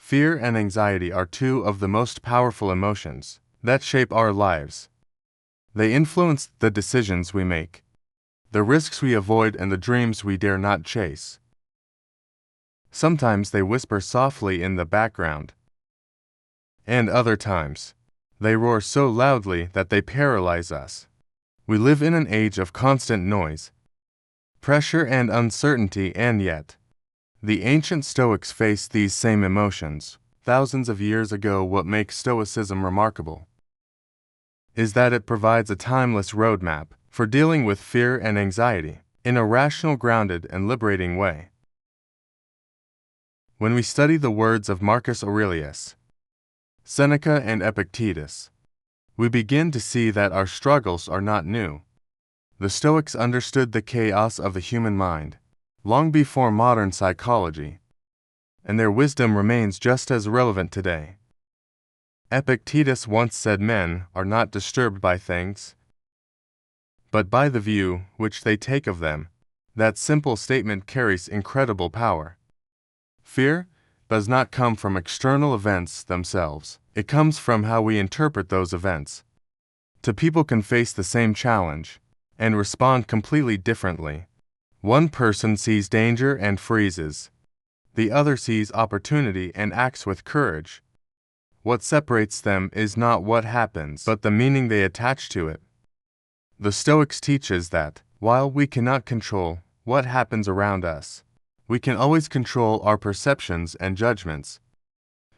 Fear and anxiety are two of the most powerful emotions that shape our lives. They influence the decisions we make, the risks we avoid, and the dreams we dare not chase. Sometimes they whisper softly in the background, and other times, they roar so loudly that they paralyze us. We live in an age of constant noise, pressure, and uncertainty, and yet, the ancient Stoics faced these same emotions thousands of years ago. What makes Stoicism remarkable is that it provides a timeless roadmap for dealing with fear and anxiety in a rational, grounded, and liberating way. When we study the words of Marcus Aurelius, Seneca, and Epictetus, we begin to see that our struggles are not new. The Stoics understood the chaos of the human mind long before modern psychology, and their wisdom remains just as relevant today. Epictetus once said men are not disturbed by things, but by the view which they take of them. That simple statement carries incredible power. Fear does not come from external events themselves. It comes from how we interpret those events. Two people can face the same challenge and respond completely differently. One person sees danger and freezes. The other sees opportunity and acts with courage. What separates them is not what happens, but the meaning they attach to it. The Stoics teach us that, while we cannot control what happens around us, we can always control our perceptions and judgments.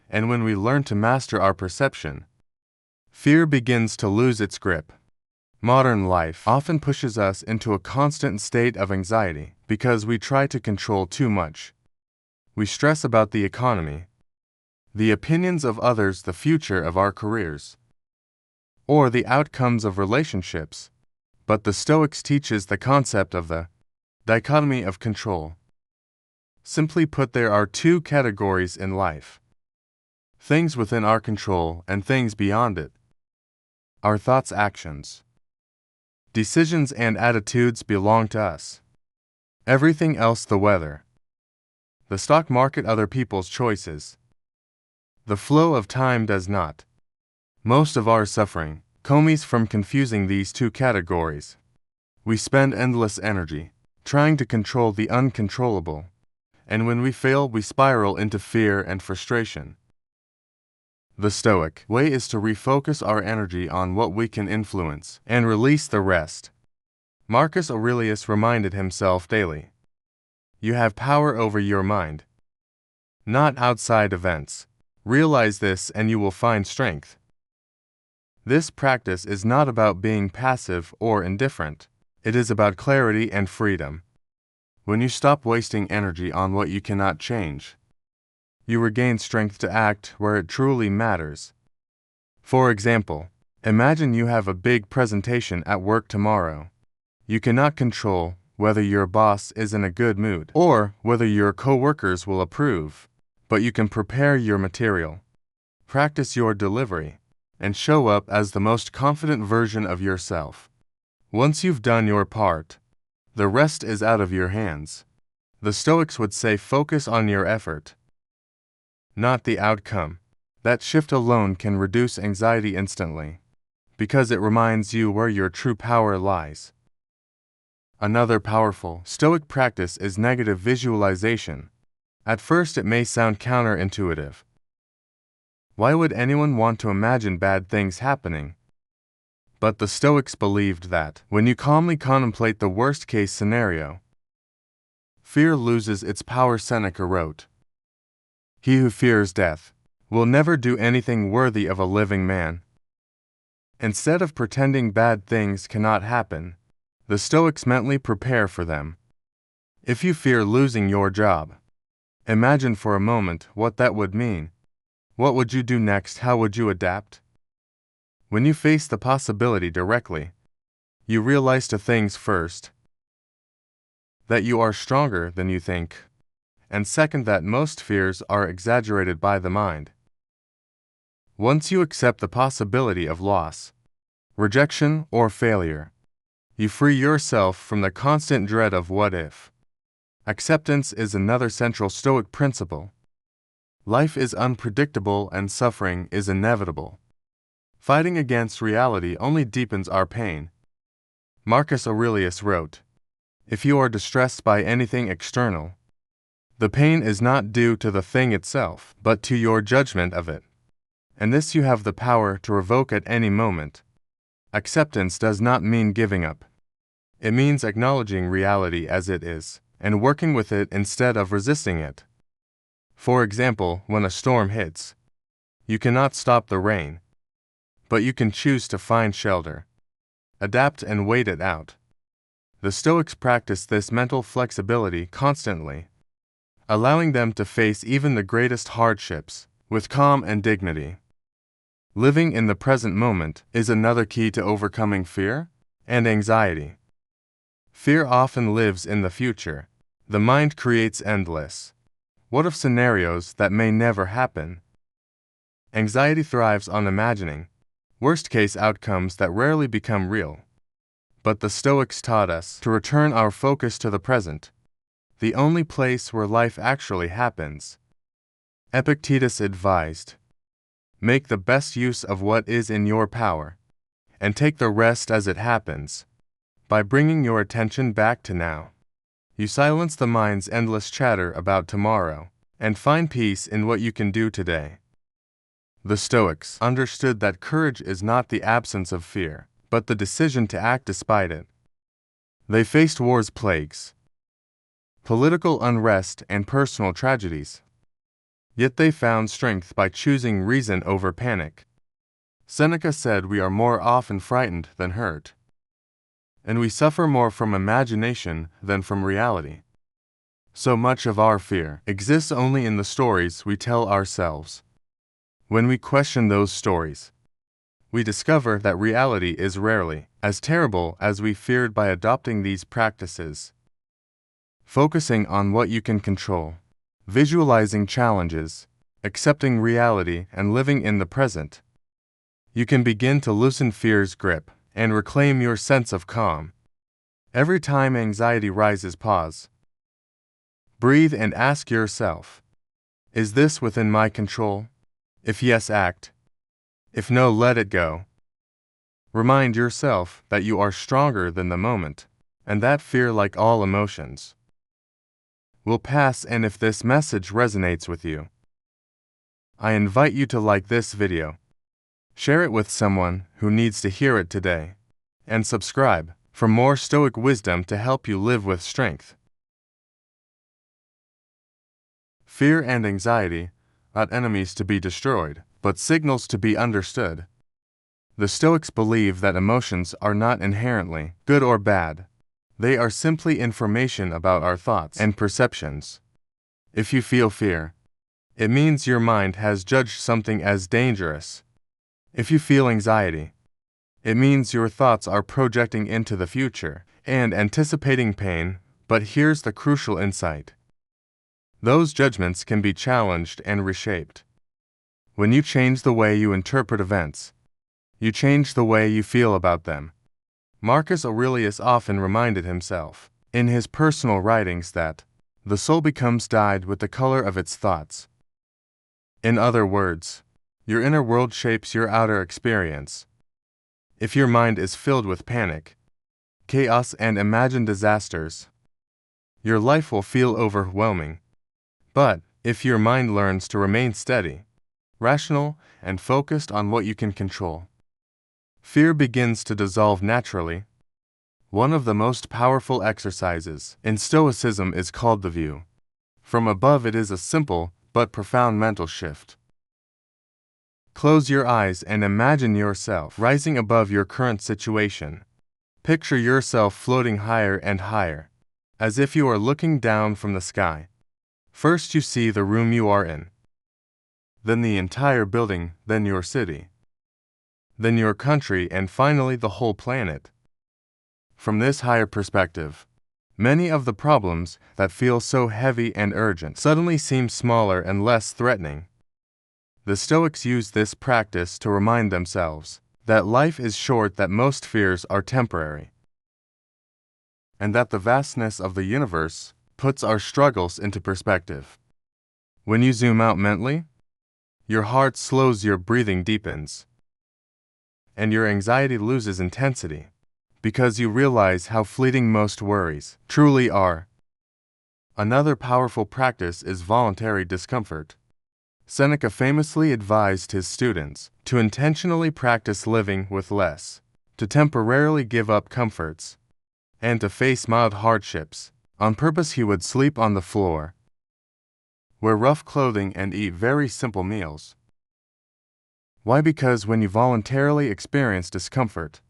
And when we learn to master our perception, fear begins to lose its grip. Modern life often pushes us into a constant state of anxiety because we try to control too much. We stress about the economy, the opinions of others, the future of our careers, or the outcomes of relationships. But the Stoics teaches the concept of the dichotomy of control. Simply put, there are two categories in life: things within our control and things beyond it. Our thoughts, actions, decisions, and attitudes belong to us. Everything else, the weather, the stock market, other people's choices, the flow of time, does not. Most of our suffering comes from confusing these two categories. We spend endless energy trying to control the uncontrollable, and when we fail, we spiral into fear and frustration. The Stoic way is to refocus our energy on what we can influence and release the rest. Marcus Aurelius reminded himself daily, "You have power over your mind, not outside events. Realize this and you will find strength." This practice is not about being passive or indifferent. It is about clarity and freedom. When you stop wasting energy on what you cannot change, you regain strength to act where it truly matters. For example, imagine you have a big presentation at work tomorrow. You cannot control whether your boss is in a good mood or whether your coworkers will approve, but you can prepare your material, practice your delivery, and show up as the most confident version of yourself. Once you've done your part, the rest is out of your hands. The Stoics would say, focus on your effort, not the outcome. That shift alone can reduce anxiety instantly, because it reminds you where your true power lies. Another powerful Stoic practice is negative visualization. At first it may sound counterintuitive. Why would anyone want to imagine bad things happening? But the Stoics believed that when you calmly contemplate the worst-case scenario, fear loses its power. Seneca wrote, "He who fears death will never do anything worthy of a living man." Instead of pretending bad things cannot happen, the Stoics mentally prepare for them. If you fear losing your job, imagine for a moment what that would mean. What would you do next? How would you adapt? When you face the possibility directly, you realize two things: first, that you are stronger than you think, and second, that most fears are exaggerated by the mind. Once you accept the possibility of loss, rejection, or failure, you free yourself from the constant dread of what if. Acceptance is another central Stoic principle. Life is unpredictable and suffering is inevitable. Fighting against reality only deepens our pain. Marcus Aurelius wrote, "If you are distressed by anything external, the pain is not due to the thing itself, but to your judgment of it. And this you have the power to revoke at any moment." Acceptance does not mean giving up. It means acknowledging reality as it is, and working with it instead of resisting it. For example, when a storm hits, you cannot stop the rain, but you can choose to find shelter, adapt and wait it out. The Stoics practiced this mental flexibility constantly, allowing them to face even the greatest hardships with calm and dignity. Living in the present moment is another key to overcoming fear and anxiety. Fear often lives in the future. The mind creates endless what if scenarios that may never happen. Anxiety thrives on imagining worst-case outcomes that rarely become real. But the Stoics taught us to return our focus to the present, the only place where life actually happens. Epictetus advised, "Make the best use of what is in your power, and take the rest as it happens." By bringing your attention back to now, you silence the mind's endless chatter about tomorrow, and find peace in what you can do today. The Stoics understood that courage is not the absence of fear, but the decision to act despite it. They faced wars, plagues, political unrest, and personal tragedies. Yet they found strength by choosing reason over panic. Seneca said, "We are more often frightened than hurt, and we suffer more from imagination than from reality." So much of our fear exists only in the stories we tell ourselves. When we question those stories, we discover that reality is rarely as terrible as we feared. By adopting these practices, focusing on what you can control, visualizing challenges, accepting reality, and living in the present, you can begin to loosen fear's grip and reclaim your sense of calm. Every time anxiety rises, pause. Breathe and ask yourself, is this within my control? If yes, act. If no, let it go. Remind yourself that you are stronger than the moment, and that fear, like all emotions, will pass. And if this message resonates with you, I invite you to like this video, share it with someone who needs to hear it today, and subscribe for more Stoic wisdom to help you live with strength. Fear and anxiety, not enemies to be destroyed, but signals to be understood. The Stoics believe that emotions are not inherently good or bad. They are simply information about our thoughts and perceptions. If you feel fear, it means your mind has judged something as dangerous. If you feel anxiety, it means your thoughts are projecting into the future and anticipating pain. But here's the crucial insight. Those judgments can be challenged and reshaped. When you change the way you interpret events, you change the way you feel about them. Marcus Aurelius often reminded himself, in his personal writings, that the soul becomes dyed with the color of its thoughts. In other words, your inner world shapes your outer experience. If your mind is filled with panic, chaos, and imagined disasters, your life will feel overwhelming. But if your mind learns to remain steady, rational, and focused on what you can control, fear begins to dissolve naturally. One of the most powerful exercises in Stoicism is called the view from above. It is a simple but profound mental shift. Close your eyes and imagine yourself rising above your current situation. Picture yourself floating higher and higher, as if you are looking down from the sky. First you see the room you are in, then the entire building, then your city, then your country, and finally the whole planet. From this higher perspective, many of the problems that feel so heavy and urgent suddenly seem smaller and less threatening. The Stoics use this practice to remind themselves that life is short, that most fears are temporary, and that the vastness of the universe puts our struggles into perspective. When you zoom out mentally, your heart slows, your breathing deepens, and your anxiety loses intensity, because you realize how fleeting most worries truly are. Another powerful practice is voluntary discomfort. Seneca famously advised his students to intentionally practice living with less, to temporarily give up comforts, and to face mild hardships. On purpose, he would sleep on the floor, wear rough clothing, and eat very simple meals. Why? Because when you voluntarily experience discomfort,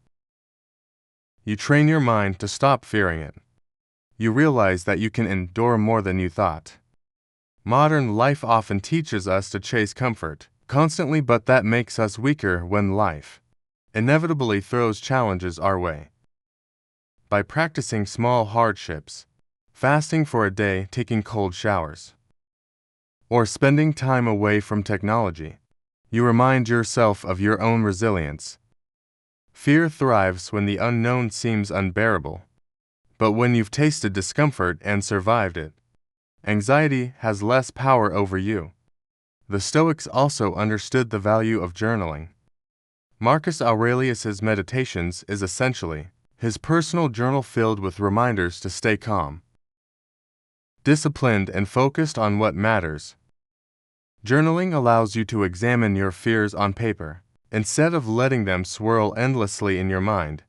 you train your mind to stop fearing it. You realize that you can endure more than you thought. Modern life often teaches us to chase comfort constantly, but that makes us weaker when life inevitably throws challenges our way. By practicing small hardships, fasting for a day, taking cold showers, or spending time away from technology, you remind yourself of your own resilience. Fear thrives when the unknown seems unbearable, but when you've tasted discomfort and survived it, anxiety has less power over you. The Stoics also understood the value of journaling. Marcus Aurelius's Meditations is essentially his personal journal filled with reminders to stay calm, disciplined, and focused on what matters. Journaling allows you to examine your fears on paper, instead of letting them swirl endlessly in your mind.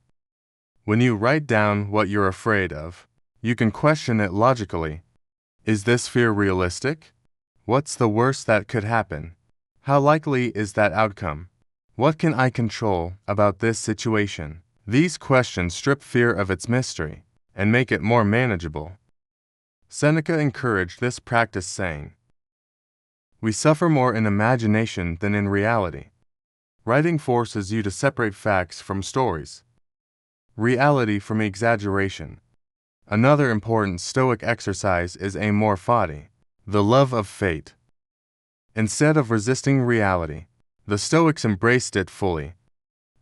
When you write down what you're afraid of, you can question it logically. Is this fear realistic? What's the worst that could happen? How likely is that outcome? What can I control about this situation? These questions strip fear of its mystery and make it more manageable. Seneca encouraged this practice, saying, "We suffer more in imagination than in reality." Writing forces you to separate facts from stories, reality from exaggeration. Another important Stoic exercise is amor fati, the love of fate. Instead of resisting reality, the Stoics embraced it fully.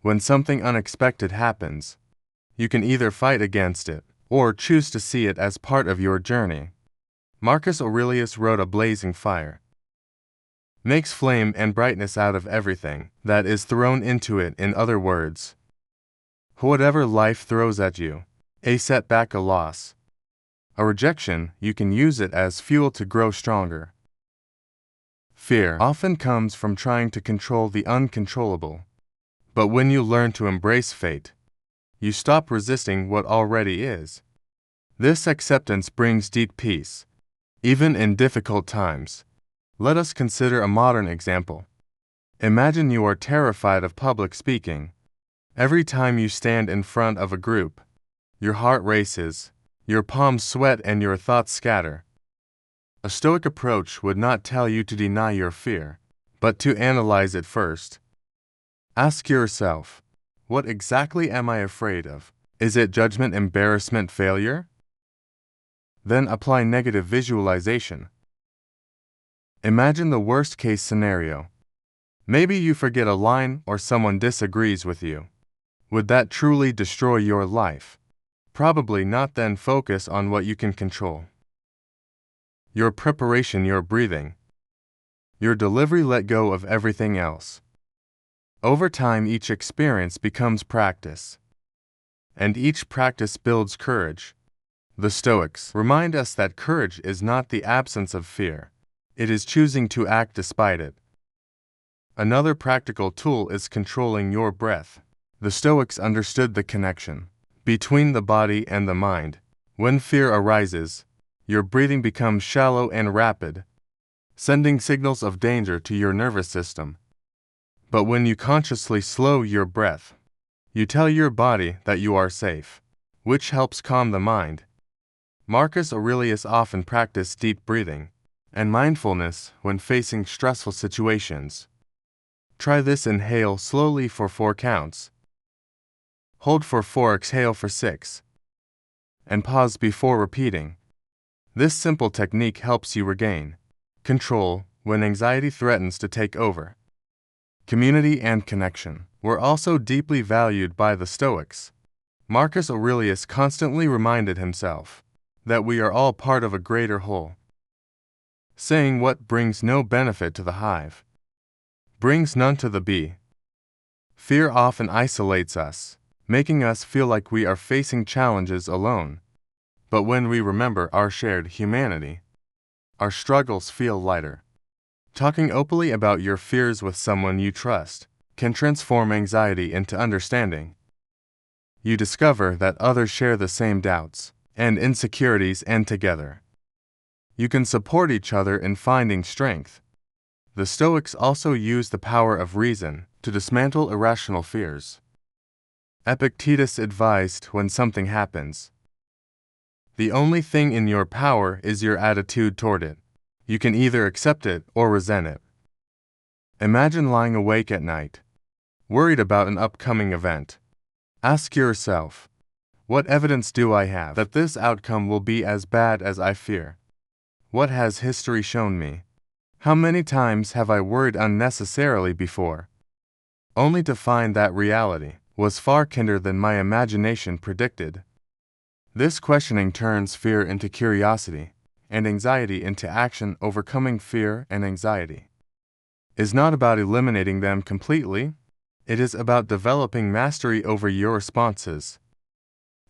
When something unexpected happens, you can either fight against it or choose to see it as part of your journey. Marcus Aurelius wrote, "A blazing fire makes flame and brightness out of everything that is thrown into it." In other words, whatever life throws at you, a setback, a loss, a rejection, you can use it as fuel to grow stronger. Fear often comes from trying to control the uncontrollable. But when you learn to embrace fate, you stop resisting what already is. This acceptance brings deep peace, even in difficult times. Let us consider a modern example. Imagine you are terrified of public speaking. Every time you stand in front of a group, your heart races, your palms sweat, and your thoughts scatter. A Stoic approach would not tell you to deny your fear, but to analyze it first. Ask yourself, what exactly am I afraid of? Is it judgment, embarrassment, failure? Then apply negative visualization. Imagine the worst-case scenario. Maybe you forget a line or someone disagrees with you. Would that truly destroy your life? Probably not. Then focus on what you can control. Your preparation, your breathing, your delivery. Let go of everything else. Over time, each experience becomes practice, and each practice builds courage. The Stoics remind us that courage is not the absence of fear. It is choosing to act despite it. Another practical tool is controlling your breath. The Stoics understood the connection between the body and the mind. When fear arises, your breathing becomes shallow and rapid, sending signals of danger to your nervous system. But when you consciously slow your breath, you tell your body that you are safe, which helps calm the mind. Marcus Aurelius often practiced deep breathing and mindfulness when facing stressful situations. Try this: inhale slowly for 4 counts, hold for 4, exhale for 6, and pause before repeating. This simple technique helps you regain control when anxiety threatens to take over. Community and connection were also deeply valued by the Stoics. Marcus Aurelius constantly reminded himself that we are all part of a greater whole. saying what brings no benefit to the hive brings none to the bee. Fear often isolates us, making us feel like we are facing challenges alone. But when we remember our shared humanity, our struggles feel lighter. Talking openly about your fears with someone you trust can transform anxiety into understanding. You discover that others share the same doubts and insecurities, and together you can support each other in finding strength. The Stoics also use the power of reason to dismantle irrational fears. Epictetus advised when something happens, the only thing in your power is your attitude toward it. You can either accept it or resent it. Imagine lying awake at night, worried about an upcoming event. Ask yourself, what evidence do I have that this outcome will be as bad as I fear? What has history shown me? How many times have I worried unnecessarily before, only to find that reality was far kinder than my imagination predicted? This questioning turns fear into curiosity and anxiety into action. Overcoming fear and anxiety is not about eliminating them completely, it is about developing mastery over your responses.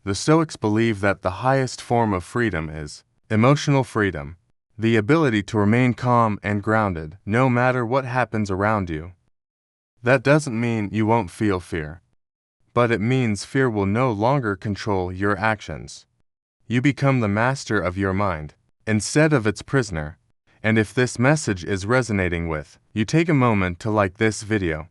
The Stoics believe that the highest form of freedom is emotional freedom, the ability to remain calm and grounded no matter what happens around you. That doesn't mean you won't feel fear, but it means fear will no longer control your actions. You become the master of your mind instead of its prisoner. And if this message is resonating with you, take a moment to like this video.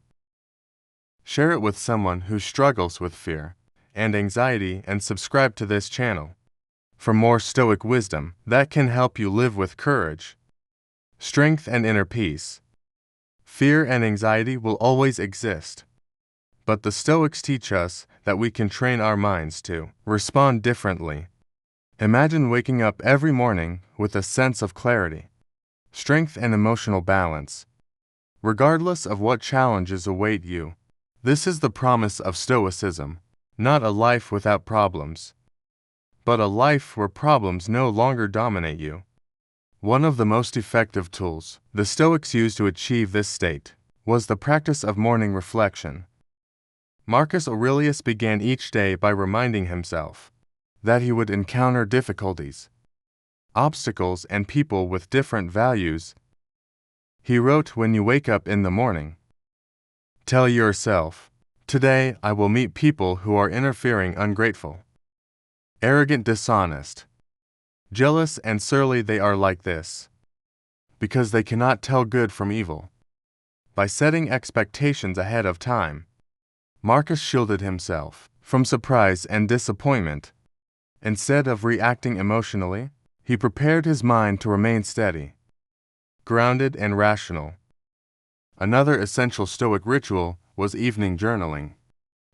Share it with someone who struggles with fear and anxiety, and subscribe to this channel for more Stoic wisdom that can help you live with courage, strength, and inner peace. Fear and anxiety will always exist, but the Stoics teach us that we can train our minds to respond differently. Imagine waking up every morning with a sense of clarity, strength, and emotional balance, regardless of what challenges await you. This is the promise of Stoicism, not a life without problems, but a life where problems no longer dominate you. One of the most effective tools the Stoics used to achieve this state was the practice of morning reflection. Marcus Aurelius began each day by reminding himself that he would encounter difficulties, obstacles, and people with different values. He wrote, when you wake up in the morning, tell yourself, today I will meet people who are interfering, ungrateful, arrogant, dishonest, jealous, and surly. They are like this because they cannot tell good from evil. By setting expectations ahead of time, Marcus shielded himself from surprise and disappointment. Instead of reacting emotionally, he prepared his mind to remain steady, grounded, and rational. Another essential Stoic ritual was evening journaling.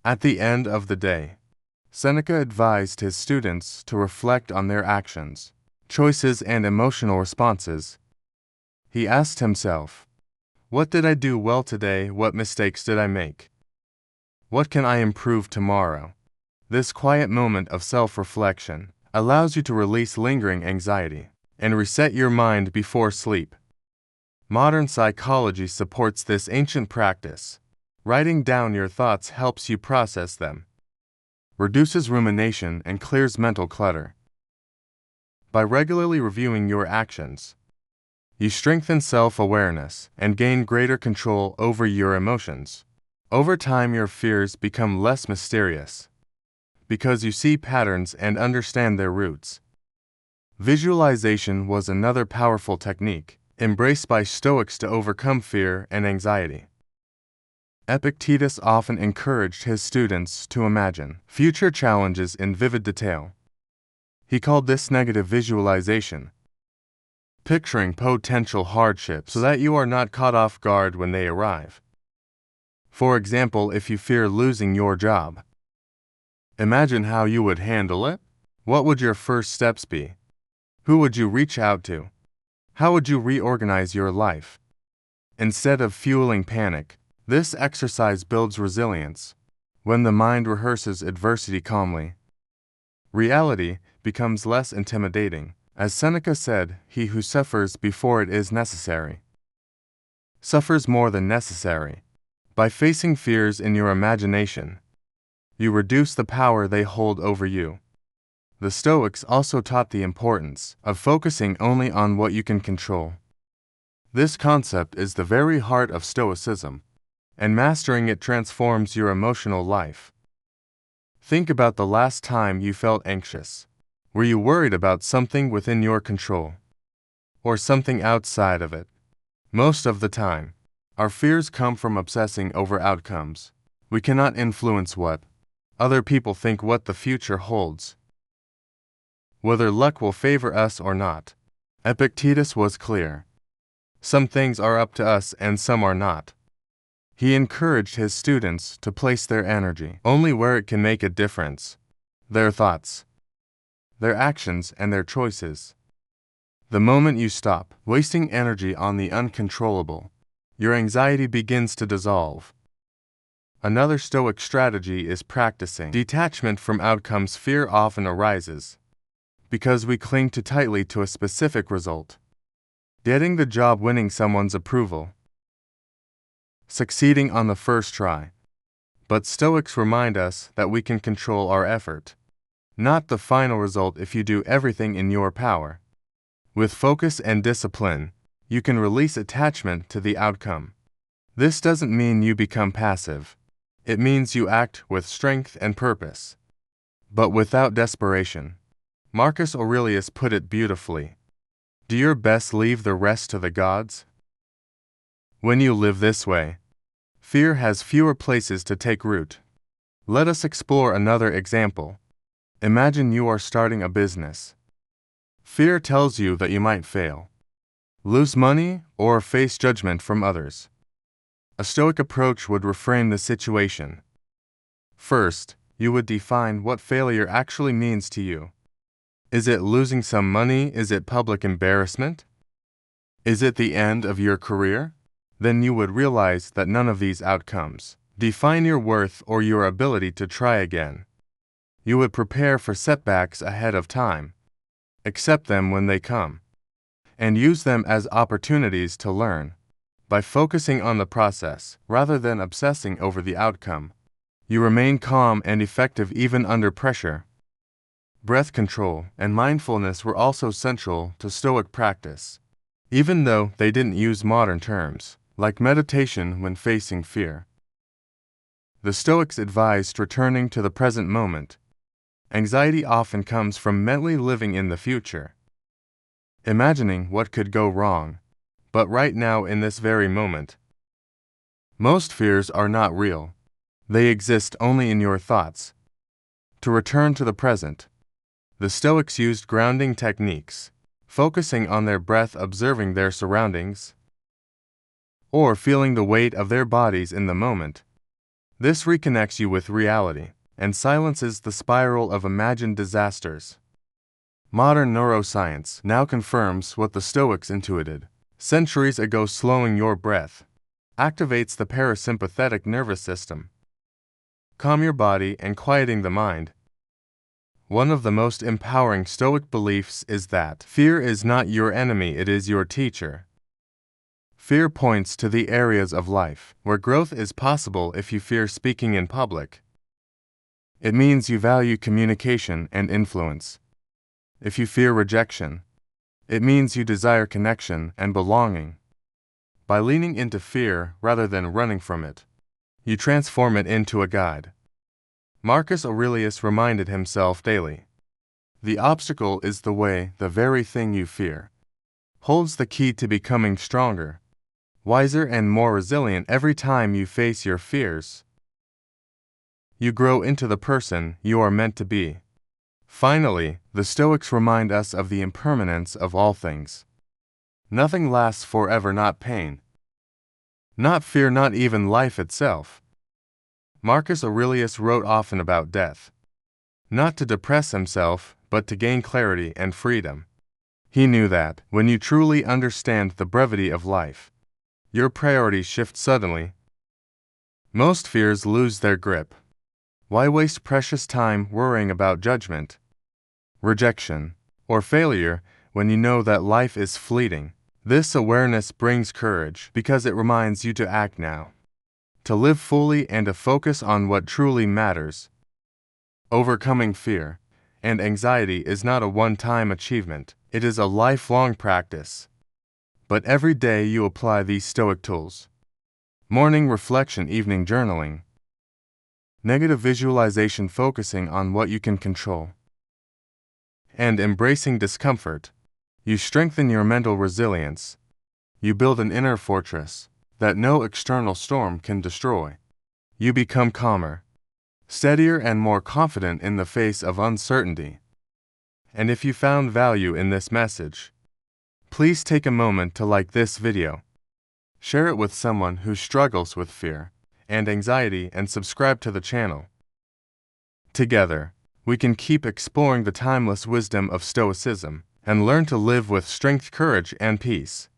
At the end of the day, Seneca advised his students to reflect on their actions, choices, and emotional responses. He asked himself, what did I do well today? What mistakes did I make? What can I improve tomorrow? This quiet moment of self-reflection allows you to release lingering anxiety and reset your mind before sleep. Modern psychology supports this ancient practice. Writing down your thoughts helps you process them, reduces rumination, and clears mental clutter. By regularly reviewing your actions, you strengthen self-awareness and gain greater control over your emotions. Over time, your fears become less mysterious because you see patterns and understand their roots. Visualization was another powerful technique embraced by Stoics to overcome fear and anxiety. Epictetus often encouraged his students to imagine future challenges in vivid detail. He called this negative visualization, picturing potential hardships so that you are not caught off guard when they arrive. For example, if you fear losing your job, imagine how you would handle it. What would your first steps be? Who would you reach out to? How would you reorganize your life? Instead of fueling panic, this exercise builds resilience. When the mind rehearses adversity calmly, reality becomes less intimidating. As Seneca said, he who suffers before it is necessary suffers more than necessary. By facing fears in your imagination, you reduce the power they hold over you. The Stoics also taught the importance of focusing only on what you can control. This concept is the very heart of Stoicism, and mastering it transforms your emotional life. Think about the last time you felt anxious. Were you worried about something within your control, or something outside of it? Most of the time, our fears come from obsessing over outcomes. We cannot influence what other people think, what the future holds, whether luck will favor us or not. Epictetus was clear. Some things are up to us and some are not. He encouraged his students to place their energy only where it can make a difference: their thoughts, their actions, and their choices. The moment you stop wasting energy on the uncontrollable, your anxiety begins to dissolve. Another Stoic strategy is practicing detachment from outcomes. Fear often arises because we cling too tightly to a specific result: getting the job, winning someone's approval, succeeding on the first try. But Stoics remind us that we can control our effort, not the final result, if you do everything in your power. With focus and discipline, you can release attachment to the outcome. This doesn't mean you become passive. It means you act with strength and purpose, but without desperation. Marcus Aurelius put it beautifully: do your best, leave the rest to the gods. When you live this way, fear has fewer places to take root. Let us explore another example. Imagine you are starting a business. Fear tells you that you might fail, lose money, or face judgment from others. A Stoic approach would reframe the situation. First, you would define what failure actually means to you. Is it losing some money? Is it public embarrassment? Is it the end of your career? Then you would realize that none of these outcomes define your worth or your ability to try again. You would prepare for setbacks ahead of time, accept them when they come, and use them as opportunities to learn. By focusing on the process rather than obsessing over the outcome, you remain calm and effective even under pressure. Breath control and mindfulness were also central to Stoic practice, even though they didn't use modern terms, like meditation when facing fear. The Stoics advised returning to the present moment. Anxiety often comes from mentally living in the future, imagining what could go wrong, but right now in this very moment. Most fears are not real. They exist only in your thoughts. To return to the present, the Stoics used grounding techniques, focusing on their breath, observing their surroundings, or feeling the weight of their bodies in the moment. This reconnects you with reality and silences the spiral of imagined disasters. Modern neuroscience now confirms what the Stoics intuited centuries ago: slowing your breath activates the parasympathetic nervous system, calm your body and quieting the mind. One of the most empowering Stoic beliefs is that fear is not your enemy, it is your teacher. Fear points to the areas of life where growth is possible. If you fear speaking in public, it means you value communication and influence. If you fear rejection, it means you desire connection and belonging. By leaning into fear rather than running from it, you transform it into a guide. Marcus Aurelius reminded himself daily: the obstacle is the way, the very thing you fear holds the key to becoming stronger, wiser, and more resilient. Every time you face your fears, you grow into the person you are meant to be. Finally, the Stoics remind us of the impermanence of all things. Nothing lasts forever, not pain, not fear, not even life itself. Marcus Aurelius wrote often about death, not to depress himself, but to gain clarity and freedom. He knew that when you truly understand the brevity of life, your priorities shift suddenly. Most fears lose their grip. Why waste precious time worrying about judgment, rejection, or failure when you know that life is fleeting. This awareness brings courage because it reminds you to act now, to live fully and to focus on what truly matters. Overcoming fear and anxiety is not a one-time achievement, it is a lifelong practice. But every day you apply these Stoic tools: morning reflection, evening journaling, negative visualization focusing on what you can control, and embracing discomfort, you strengthen your mental resilience. You build an inner fortress that no external storm can destroy. You become calmer, steadier, and more confident in the face of uncertainty. And if you found value in this message, please take a moment to like this video, share it with someone who struggles with fear and anxiety, and subscribe to the channel. Together, we can keep exploring the timeless wisdom of Stoicism and learn to live with strength, courage, and peace.